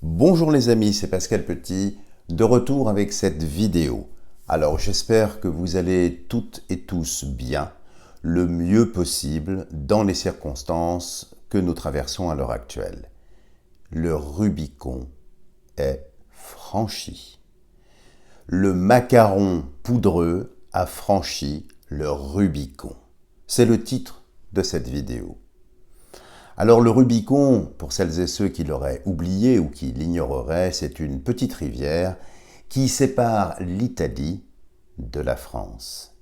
Bonjour les amis, c'est Pascal Petit, de retour avec cette vidéo. Alors j'espère que vous allez toutes et tous bien, le mieux possible dans les circonstances que nous traversons à l'heure actuelle. Le Rubicon est franchi. Le macaron poudreux a franchi le Rubicon. C'est le titre de cette vidéo. Alors le Rubicon, pour celles et ceux qui l'auraient oublié ou qui l'ignoreraient, c'est une petite rivière qui sépare l'Italie de la France.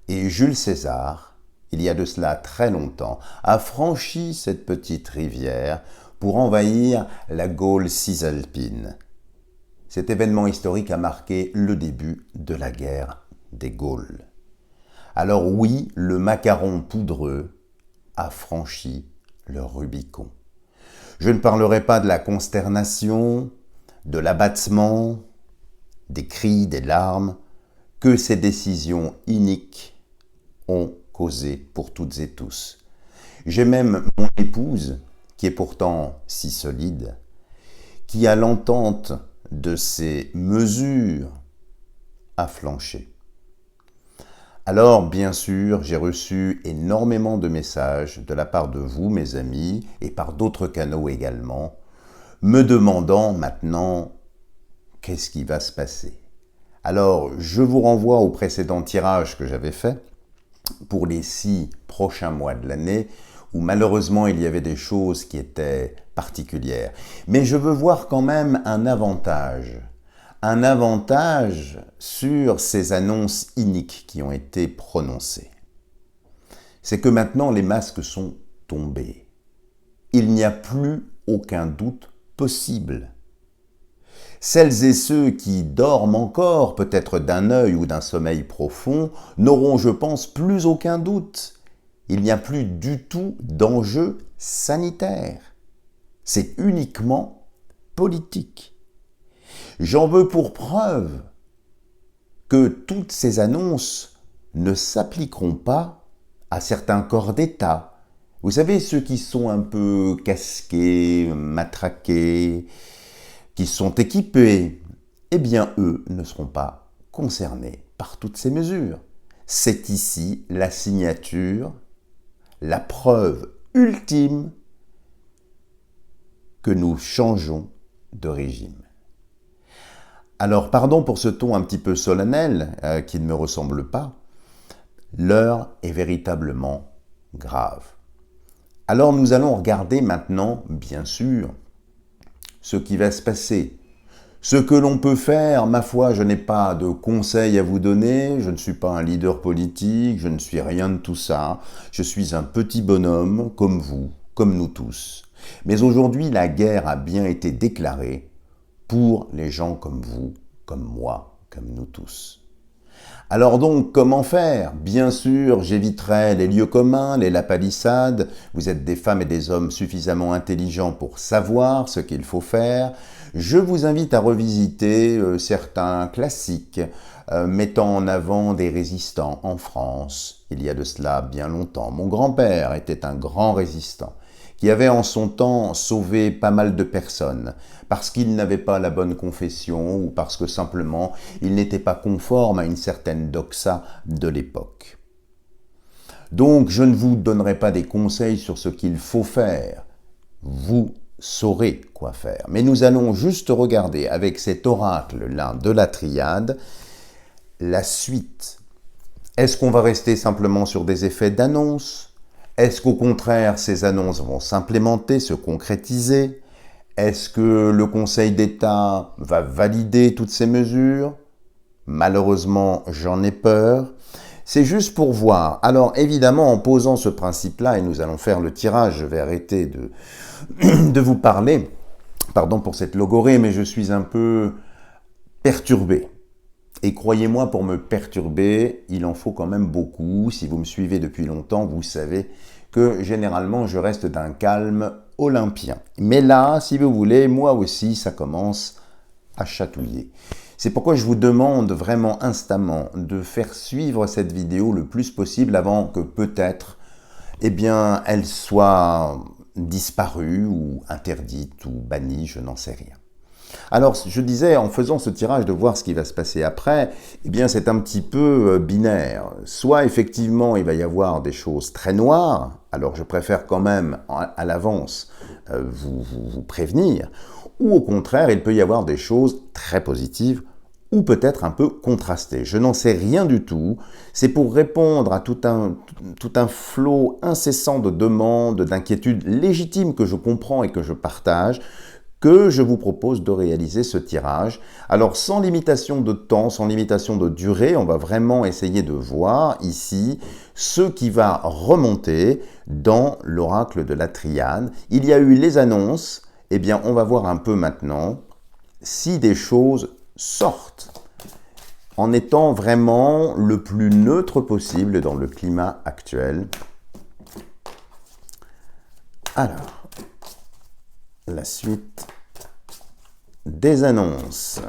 Et Jules César, il y a de cela très longtemps, a franchi cette petite rivière pour envahir la Gaule cisalpine. Cet événement historique a marqué le début de la guerre des Gaules. Alors oui, le macaron poudreux a franchi le Rubicon. Je ne parlerai pas de la consternation, de l'abattement, des cris, des larmes que ces décisions iniques ont causé pour toutes et tous. J'ai même mon épouse, qui est pourtant si solide, qui à l'entente de ces mesures a flanché. Alors, bien sûr, j'ai reçu énormément de messages de la part de vous, mes amis, et par d'autres canaux également, me demandant maintenant qu'est-ce qui va se passer. Alors, je vous renvoie au précédent tirage que j'avais fait pour les 6 prochains mois de l'année, où malheureusement il y avait des choses qui étaient particulières. Mais je veux voir quand même un avantage sur ces annonces iniques qui ont été prononcées. C'est que maintenant les masques sont tombés. Il n'y a plus aucun doute possible. Celles et ceux qui dorment encore, peut-être d'un œil ou d'un sommeil profond, n'auront, je pense, plus aucun doute. Il n'y a plus du tout d'enjeu sanitaire. C'est uniquement politique. J'en veux pour preuve que toutes ces annonces ne s'appliqueront pas à certains corps d'État. Vous savez, ceux qui sont un peu casqués, matraqués, qui sont équipés, eh bien eux ne seront pas concernés par toutes ces mesures. C'est ici la signature, la preuve ultime que nous changeons de régime. Alors, pardon pour ce ton un petit peu solennel, qui ne me ressemble pas, l'heure est véritablement grave. Alors nous allons regarder maintenant, bien sûr, ce qui va se passer. Ce que l'on peut faire, ma foi, je n'ai pas de conseils à vous donner, je ne suis pas un leader politique, je ne suis rien de tout ça, je suis un petit bonhomme, comme vous, comme nous tous. Mais aujourd'hui, la guerre a bien été déclarée pour les gens comme vous, comme moi, comme nous tous. Alors donc, comment faire? Bien sûr, j'éviterai les lieux communs, les lapalissades. Vous êtes des femmes et des hommes suffisamment intelligents pour savoir ce qu'il faut faire. Je vous invite à revisiter certains classiques mettant en avant des résistants en France. Il y a de cela bien longtemps. Mon grand-père était un grand résistant qui avait en son temps sauvé pas mal de personnes, parce qu'il n'avait pas la bonne confession ou parce que simplement il n'était pas conforme à une certaine doxa de l'époque. Donc je ne vous donnerai pas des conseils sur ce qu'il faut faire, vous saurez quoi faire. Mais nous allons juste regarder avec cet oracle-là de la triade la suite. Est-ce qu'on va rester simplement sur des effets d'annonce ? Est-ce qu'au contraire, ces annonces vont s'implémenter, se concrétiser? Est-ce que le Conseil d'État va valider toutes ces mesures? Malheureusement, j'en ai peur. C'est juste pour voir. Alors évidemment, en posant ce principe-là, et nous allons faire le tirage, je vais arrêter de vous parler. Pardon pour cette logorée, mais je suis un peu perturbé. Et croyez-moi, pour me perturber, il en faut quand même beaucoup. Si vous me suivez depuis longtemps, vous savez que généralement, je reste d'un calme olympien. Mais là, si vous voulez, moi aussi, ça commence à chatouiller. C'est pourquoi je vous demande vraiment instamment de faire suivre cette vidéo le plus possible avant que peut-être, eh bien, elle soit disparue ou interdite ou bannie, je n'en sais rien. Alors, je disais, en faisant ce tirage, de voir ce qui va se passer après, eh bien, c'est un petit peu binaire. Soit, effectivement, il va y avoir des choses très noires, alors je préfère quand même, à l'avance, vous prévenir, ou au contraire, il peut y avoir des choses très positives, ou peut-être un peu contrastées. Je n'en sais rien du tout. C'est pour répondre à tout un flot incessant de demandes, d'inquiétudes légitimes que je comprends et que je partage, que je vous propose de réaliser ce tirage. Alors sans limitation de temps, sans limitation de durée, on va vraiment essayer de voir ici ce qui va remonter dans l'oracle de la Triade. Il y a eu les annonces, eh bien on va voir un peu maintenant si des choses sortent en étant vraiment le plus neutre possible dans le climat actuel. Alors, la suite des annonces.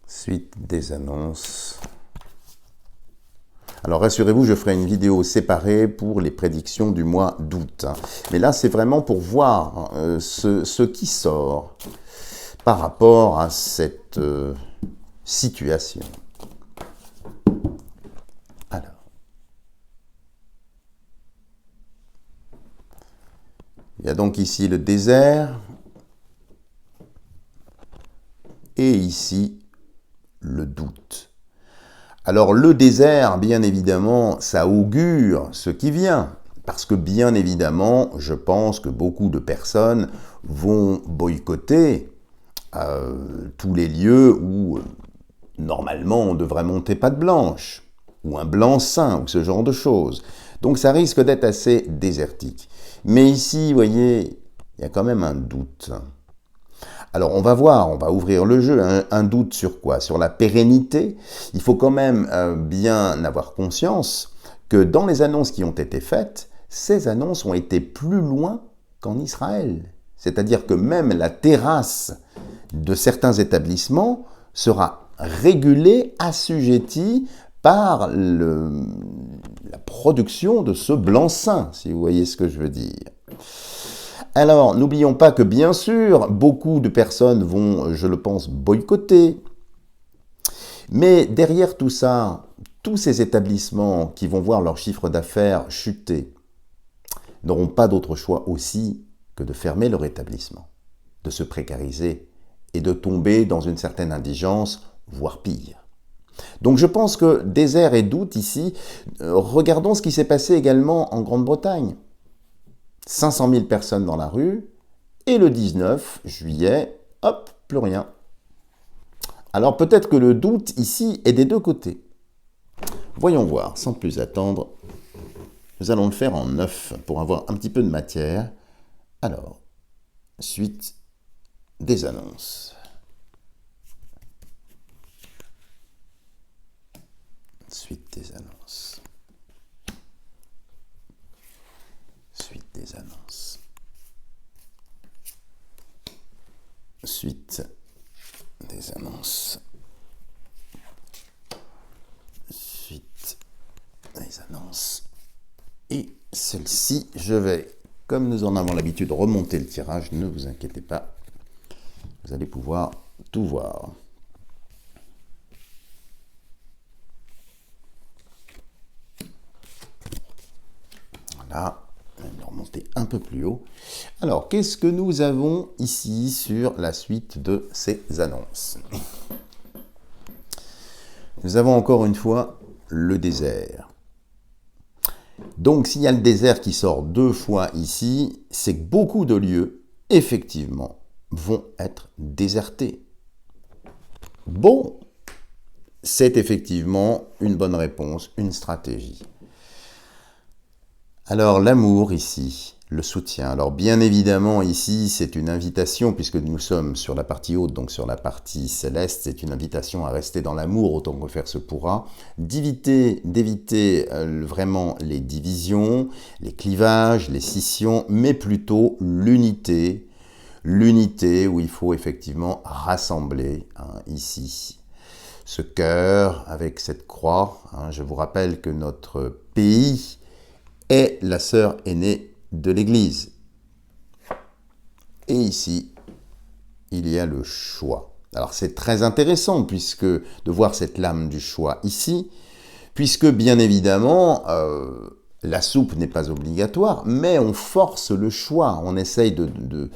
Suite des annonces. Alors rassurez-vous, je ferai une vidéo séparée pour les prédictions du mois d'août. Mais là, c'est vraiment pour voir ce qui sort par rapport à cette situation. Alors. Il y a donc ici le désert et ici le doute. Alors le désert, bien évidemment, ça augure ce qui vient. Parce que bien évidemment, je pense que beaucoup de personnes vont boycotter tous les lieux où normalement on devrait monter patte blanche, ou un blanc-seing, ou ce genre de choses. Donc ça risque d'être assez désertique. Mais ici, vous voyez, il y a quand même un doute. Alors on va voir, on va ouvrir le jeu. Un doute sur quoi? Sur la pérennité. Il faut quand même bien avoir conscience que dans les annonces qui ont été faites, ces annonces ont été plus loin qu'en Israël. C'est-à-dire que même la terrasse de certains établissements sera régulée, assujettie par la production de ce blanc-seing, si vous voyez ce que je veux dire. Alors, n'oublions pas que bien sûr, beaucoup de personnes vont, je le pense, boycotter. Mais derrière tout ça, tous ces établissements qui vont voir leur chiffre d'affaires chuter n'auront pas d'autre choix aussi que de fermer leur établissement, de se précariser et de tomber dans une certaine indigence, voire pire. Donc je pense que désert et doute ici, regardons ce qui s'est passé également en Grande-Bretagne. 500 000 personnes dans la rue, et le 19 juillet, hop, plus rien. Alors peut-être que le doute ici est des deux côtés. Voyons voir, sans plus attendre, nous allons le faire en 9 pour avoir un petit peu de matière. Alors, suite des annonces. Suite des annonces. Suite des annonces. Suite des annonces. Suite des annonces. Et celle-ci, je vais, comme nous en avons l'habitude, remonter le tirage. Ne vous inquiétez pas. Vous allez pouvoir tout voir. Voilà, on va remonter un peu plus haut. Alors, qu'est-ce que nous avons ici sur la suite de ces annonces? Nous avons encore une fois le désert. Donc, s'il y a le désert qui sort 2 fois ici, c'est que beaucoup de lieux, effectivement, vont être désertés. Bon, c'est effectivement une bonne réponse, une stratégie. Alors l'amour ici, le soutien. Alors bien évidemment ici c'est une invitation puisque nous sommes sur la partie haute, donc sur la partie céleste, c'est une invitation à rester dans l'amour autant que faire se pourra, d'éviter vraiment les divisions, les clivages, les scissions, mais plutôt l'unité où il faut effectivement rassembler ici ce cœur avec cette croix. Je vous rappelle que notre pays est la sœur aînée de l'Église. Et ici, il y a le choix. Alors c'est très intéressant de voir cette lame du choix ici, puisque bien évidemment, la soupe n'est pas obligatoire, mais on force le choix, on essaye de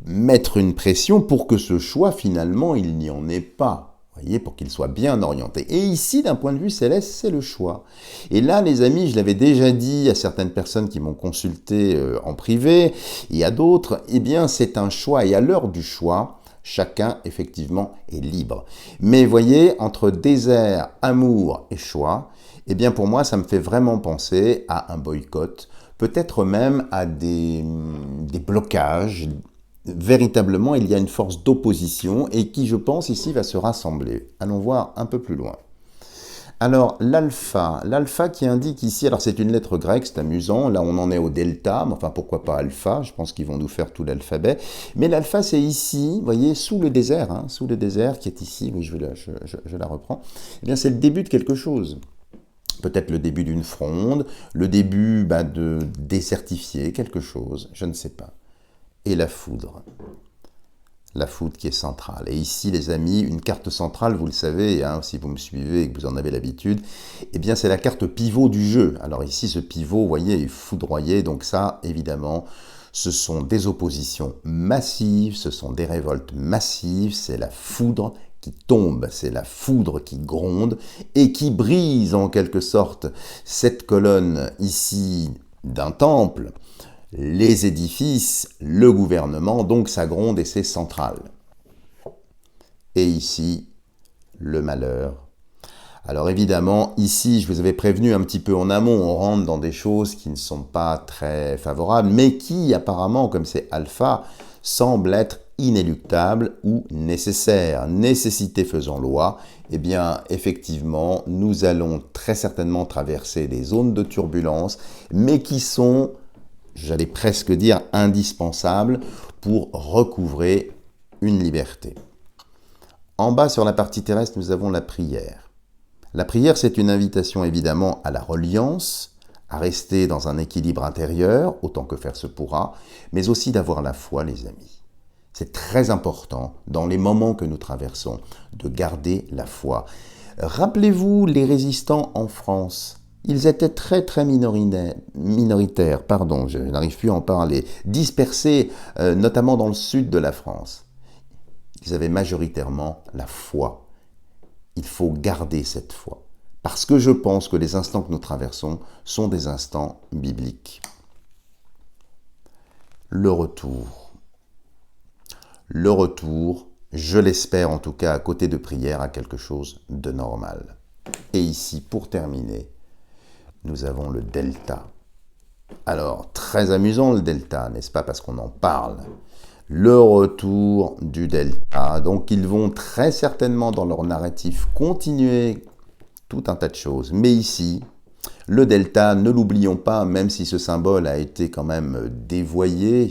mettre une pression pour que ce choix, finalement, il n'y en ait pas. Vous voyez, pour qu'il soit bien orienté. Et ici, d'un point de vue céleste, c'est le choix. Et là, les amis, je l'avais déjà dit à certaines personnes qui m'ont consulté en privé, et à d'autres, eh bien, c'est un choix. Et à l'heure du choix, chacun, effectivement, est libre. Mais voyez, entre désert, amour et choix, eh bien, pour moi, ça me fait vraiment penser à un boycott, peut-être même à des blocages. Véritablement, il y a une force d'opposition et qui, je pense, ici va se rassembler. Allons voir un peu plus loin. Alors, l'alpha qui indique ici, alors c'est une lettre grecque, c'est amusant, là on en est au delta, mais enfin pourquoi pas alpha, je pense qu'ils vont nous faire tout l'alphabet, mais l'alpha c'est ici, vous voyez, sous le désert qui est ici, oui je la reprends, eh bien c'est le début de quelque chose. Peut-être le début d'une fronde, le début de désertifier quelque chose, je ne sais pas. Et la foudre qui est centrale. Et ici, les amis, une carte centrale, vous le savez, si vous me suivez et que vous en avez l'habitude, eh bien, c'est la carte pivot du jeu. Alors ici, ce pivot, vous voyez, est foudroyé. Donc ça, évidemment, ce sont des oppositions massives, ce sont des révoltes massives, c'est la foudre qui tombe, c'est la foudre qui gronde et qui brise en quelque sorte cette colonne ici d'un temple, les édifices, le gouvernement, donc ça gronde et c'est central. Et ici, le malheur. Alors évidemment, ici, je vous avais prévenu un petit peu en amont, on rentre dans des choses qui ne sont pas très favorables, mais qui apparemment, comme c'est alpha, semblent être inéluctables ou nécessaires. Nécessité faisant loi, eh bien effectivement, nous allons très certainement traverser des zones de turbulence, mais qui sont, j'allais presque dire, indispensable pour recouvrer une liberté. En bas, sur la partie terrestre, nous avons la prière. La prière, c'est une invitation évidemment à la reliance, à rester dans un équilibre intérieur, autant que faire se pourra, mais aussi d'avoir la foi, les amis. C'est très important, dans les moments que nous traversons, de garder la foi. Rappelez-vous les résistants en France. Ils étaient très minoritaires, je n'arrive plus à en parler, dispersés notamment dans le sud de la France. Ils avaient majoritairement la foi. Il faut garder cette foi. Parce que je pense que les instants que nous traversons sont des instants bibliques. Le retour. Le retour, je l'espère en tout cas à côté de prière, à quelque chose de normal. Et ici, pour terminer, nous avons le delta. Alors, très amusant le delta, n'est-ce pas, parce qu'on en parle. Le retour du delta. Donc, ils vont très certainement dans leur narratif continuer tout un tas de choses. Mais ici, le delta, ne l'oublions pas, même si ce symbole a été quand même dévoyé,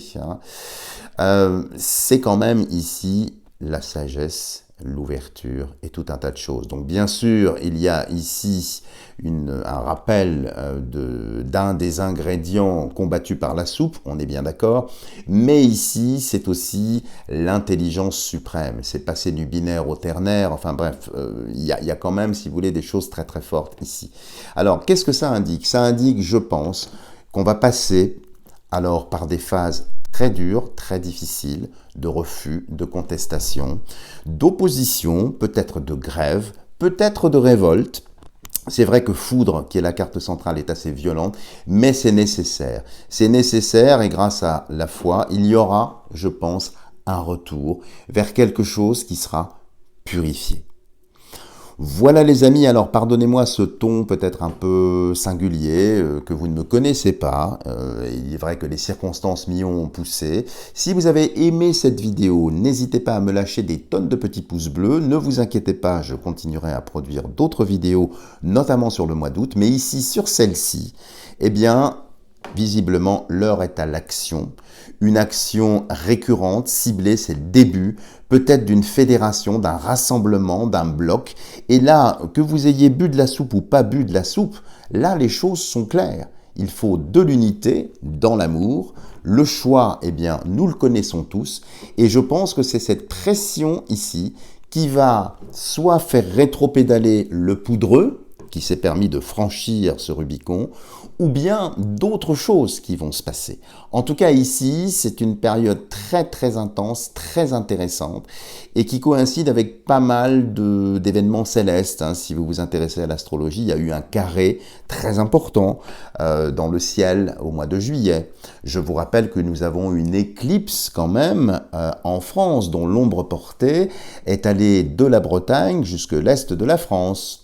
c'est quand même ici la sagesse, l'ouverture et tout un tas de choses. Donc bien sûr, il y a ici un rappel d'un des ingrédients combattus par la soupe, on est bien d'accord, mais ici c'est aussi l'intelligence suprême, c'est passer du binaire au ternaire, enfin bref, il y a quand même, si vous voulez, des choses très fortes ici. Alors qu'est-ce que ça indique? Ça indique, je pense, qu'on va passer alors par des phases très dures, très difficiles, de refus, de contestation, d'opposition, peut-être de grève, peut-être de révolte. C'est vrai que foudre, qui est la carte centrale, est assez violente, mais c'est nécessaire. C'est nécessaire et grâce à la foi, il y aura, je pense, un retour vers quelque chose qui sera purifié. Voilà les amis, alors pardonnez-moi ce ton peut-être un peu singulier, que vous ne me connaissez pas. Il est vrai que les circonstances m'y ont poussé. Si vous avez aimé cette vidéo, n'hésitez pas à me lâcher des tonnes de petits pouces bleus. Ne vous inquiétez pas, je continuerai à produire d'autres vidéos, notamment sur le mois d'août. Mais ici, sur celle-ci, eh bien, visiblement, l'heure est à l'action. Une action récurrente, ciblée, c'est le début, peut-être d'une fédération, d'un rassemblement, d'un bloc. Et là, que vous ayez bu de la soupe ou pas bu de la soupe, là, les choses sont claires. il faut de l'unité dans l'amour. Le choix, eh bien, nous le connaissons tous. Et je pense que c'est cette pression ici qui va soit faire rétropédaler le poudreux, qui s'est permis de franchir ce Rubicon, ou bien d'autres choses qui vont se passer. En tout cas ici, c'est une période très très intense, très intéressante, et qui coïncide avec pas mal d'événements célestes. Si vous vous intéressez à l'astrologie, il y a eu un carré très important dans le ciel au mois de juillet. Je vous rappelle que nous avons une éclipse quand même en France, dont l'ombre portée est allée de la Bretagne jusque l'est de la France.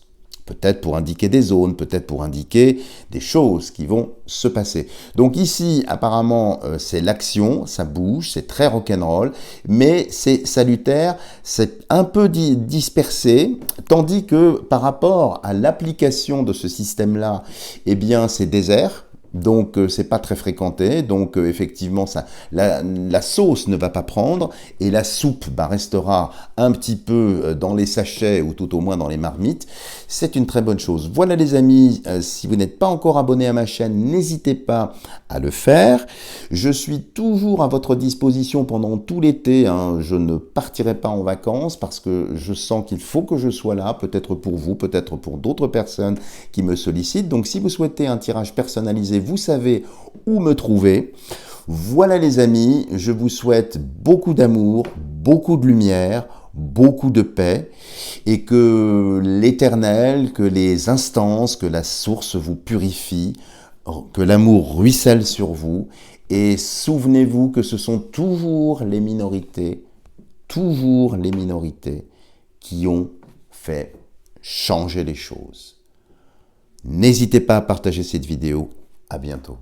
Peut-être pour indiquer des zones, peut-être pour indiquer des choses qui vont se passer. Donc ici, apparemment, c'est l'action, ça bouge, c'est très rock'n'roll, mais c'est salutaire, c'est un peu dispersé, tandis que par rapport à l'application de ce système-là, eh bien, c'est désert. Donc c'est pas très fréquenté, donc effectivement la sauce ne va pas prendre et la soupe restera un petit peu dans les sachets ou tout au moins dans les marmites. C'est une très bonne chose. Voilà les amis, si vous n'êtes pas encore abonné à ma chaîne, n'hésitez pas à le faire. Je suis toujours à votre disposition pendant tout l'été, je ne partirai pas en vacances parce que je sens qu'il faut que je sois là, peut-être pour vous, peut-être pour d'autres personnes qui me sollicitent. Donc si vous souhaitez un tirage personnalisé, vous savez où me trouver. Voilà les amis, je vous souhaite beaucoup d'amour, beaucoup de lumière, beaucoup de paix et que l'Éternel, que les instances, que la source vous purifie, que l'amour ruisselle sur vous et souvenez-vous que ce sont toujours les minorités qui ont fait changer les choses. N'hésitez pas à partager cette vidéo. À bientôt.